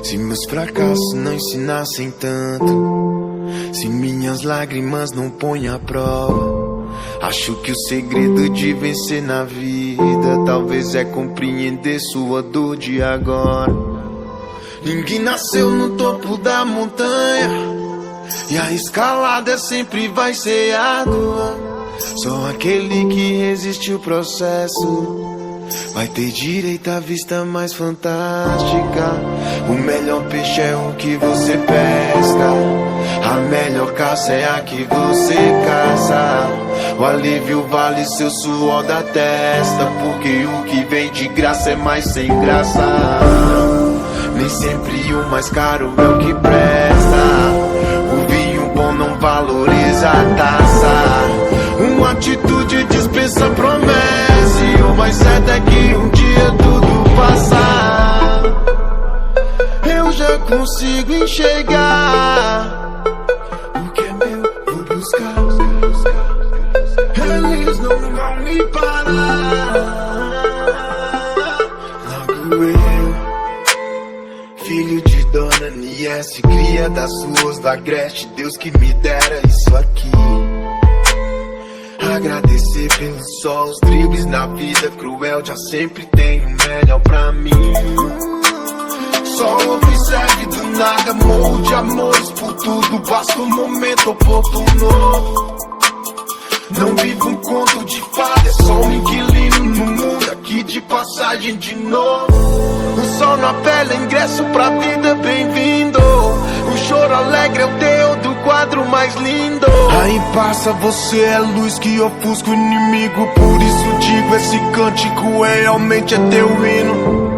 Se meus fracassos não ensinassem tanto, se minhas lágrimas não põem à prova, acho que o segredo de vencer na vida talvez é compreender sua dor de agora. Ninguém nasceu no topo da montanha e a escalada sempre vai ser árdua. Só aquele que resiste o processo vai ter direito à vista mais fantástica. O melhor peixe é o que você pesca, a melhor caça é a que você caça. O alívio vale seu suor da testa, porque o que vem de graça é mais sem graça. Nem sempre o mais caro é o que presta. O vinho bom não valoriza a taça. Uma atitude dispensa promessa, e o mais certo é que um dia tudo passar. Eu já consigo enxergar o que é meu, vou buscar. Eles não vão me parar. Logo eu, filho de Dona Niesse, cria das ruas da Agreste, Deus que me dera isso aqui. Agradecer pelo sol, os dribles na vida cruel, já sempre tem o melhor pra mim. Só observe do nada, morro de amores por tudo, basta um momento oportuno. Não vivo um conto de fada, é só um inquilino no mundo, aqui de passagem de novo. O sol na pele, ingresso pra vida, bem-vindo. O choro alegre é o teu do quadro mais lindo. Aí passa, você é luz que ofusca o inimigo, por isso digo, esse cântico realmente é teu hino.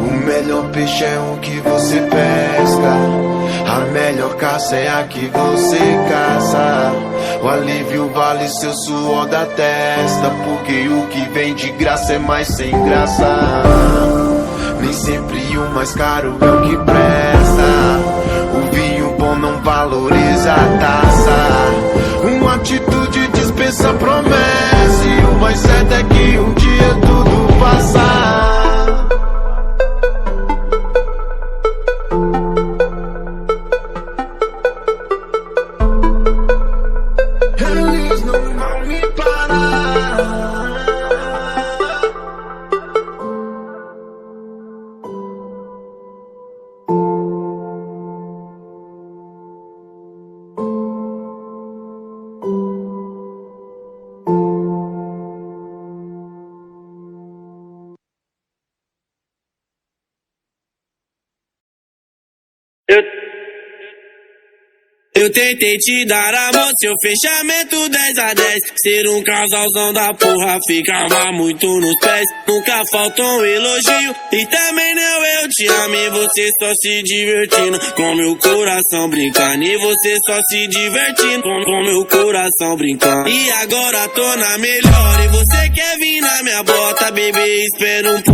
O melhor peixe é o que você pesca, a melhor caça é a que você caça. O alívio vale seu suor da testa, porque o que vem de graça é mais sem graça. Nem sempre o mais caro é o que presta. O vinho bom não valoriza a taça. Uma atitude dispensa promessa, e o mais certo é que um dia tudo passar. Eles não vão me parar. Eu tentei te dar amor, seu fechamento 10 a 10. Ser um casalzão da porra, ficava muito nos pés. Nunca faltou um elogio, e também não eu te amo. E você só se divertindo, com meu coração brincando. E você só se divertindo, com meu coração brincando. E agora tô na melhor, e você quer vir na minha bota, bebê, espera um pouco.